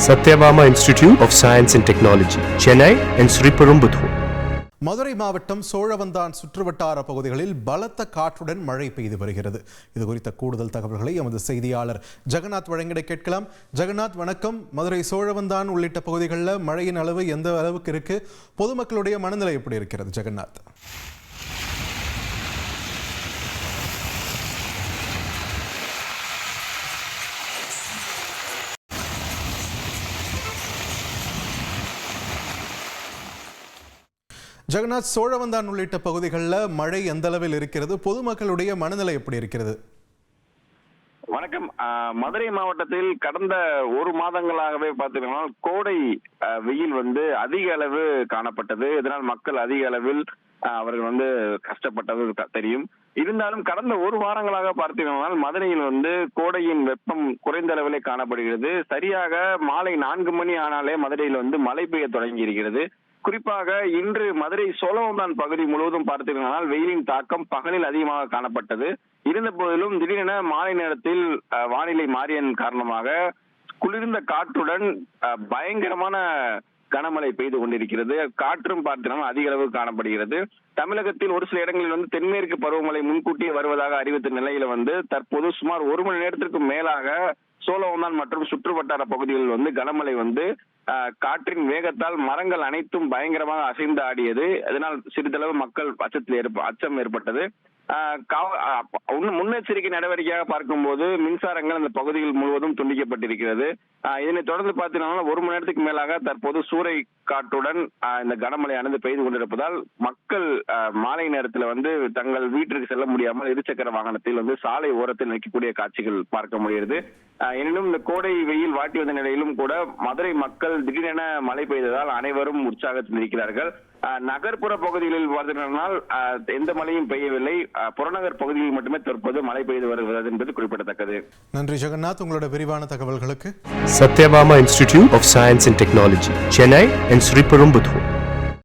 Satyabama Institute of Science and Technology, Chennai and Sriperumbudur. Madurai மாவட்டம் சோழவந்தான் சுற்றுவட்டார பகுதிகளில் பலத்த காற்றுடன் மழை பெய்து வருகிறது. இது குறித்த கூடுதல் தகவல்களை எமது செய்தியாளர் ஜெகநாத் வழங்கிட கேட்கலாம். ஜெகநாத் வணக்கம். மதுரை சோழவந்தான் உள்ளிட்ட பகுதிகளில் மழையின் அளவு எந்த அளவுக்கு இருக்கு? பொதுமக்களுடைய மனநிலை எப்படி இருக்கிறது ஜெகநாத்? ஜெகநாத், சோழவந்தான் உள்ளிட்ட பகுதிகளில் மழை எந்த அளவில் இருக்கிறது? பொதுமக்களுடைய மனநிலை எப்படி இருக்கிறது? வணக்கம். மதுரை மாவட்டத்தில் கடந்த ஒரு மாதங்களாகவே பார்த்தீங்கன்னா கோடை வெயில் அதிக அளவு காணப்பட்டது. இதனால் மக்கள் அதிக அளவில் அவர்கள் கஷ்டப்பட்டது தெரியும். இருந்தாலும் கடந்த ஒரு வாரங்களாக பார்த்தீங்கன்னா மதுரையில் கோடையின் வெப்பம் குறைந்த அளவிலே காணப்படுகிறது. சரியாக மாலை 4 மணி ஆனாலே மதுரையில் மழை பெய்ய தொடங்கி இருக்கிறது. குறிப்பாக இன்று மதுரை சோழவந்தான் பகுதி முழுவதும் பார்த்தீங்கன்னா வெயிலின் தாக்கம் பகலில் அதிகமாக காணப்பட்டது. இருந்த போதிலும் திடீரென மாலை நேரத்தில் வானிலை மாறியன் காரணமாக குளிர்ந்த காற்றுடன் பயங்கரமான கனமழை பெய்து கொண்டிருக்கிறது. காற்றும் பார்த்தீங்கன்னா அதிக அளவு காணப்படுகிறது. தமிழகத்தில் ஒரு சில இடங்களில் தென்மேற்கு பருவமழை முன்கூட்டியே வருவதாக அறிவித்த நிலையில தற்போது சுமார் 1 மணி நேரத்திற்கு மேலாக சோழவந்தான் மற்றும் சுற்றுவட்டார பகுதிகளில் கனமழை காற்றின் வேகத்தால் மரங்கள் அனைத்தும் பயங்கரமாக அசைந்து ஆடியது. இதனால் சிறிதளவு மக்கள் அச்சம் ஏற்பட்டது. முன்னெச்சரிக்கை நடவடிக்கையாக பார்க்கும்போது மின்சாரங்கள் அந்த பகுதிகள் முழுவதும் துண்டிக்கப்பட்டிருக்கிறது. இதனை தொடர்ந்து பார்த்தீங்கன்னா 1 மணி நேரத்துக்கு மேலாக தற்போது சூறை காற்றுடன் இந்த கனமழையானது பெய்து கொண்டிருப்பதால் மக்கள் மாலை நேரத்தில் தங்கள் வீட்டிற்கு செல்ல முடியாமல் இருசக்கர வாகனத்தில் சாலை ஓரத்தில் நிற்கக்கூடிய காட்சிகள் பார்க்க முடிகிறது. எனினும் இந்த கோடை வெயில் வாட்டி வந்த நிலையிலும் கூட மதுரை மக்கள் திடீரென மழை பெய்ததால் அனைவரும் உற்சாகத்தில் இருக்கிறார்கள். நகர்ப்புற பகுதிகளில் பார்த்தீங்கன்னா எந்த மழையும் பெய்யவில்லை. புறநகர் பகுதியில் மட்டுமே தற்போது மழை பெய்து வருகிறது என்பது குறிப்பிடத்தக்கது. நன்றி ஜெகநாத், உங்களோட விரிவான தகவல்களுக்கு. Satyabama Institute of Science and Technology, Chennai and Sriperumbudur.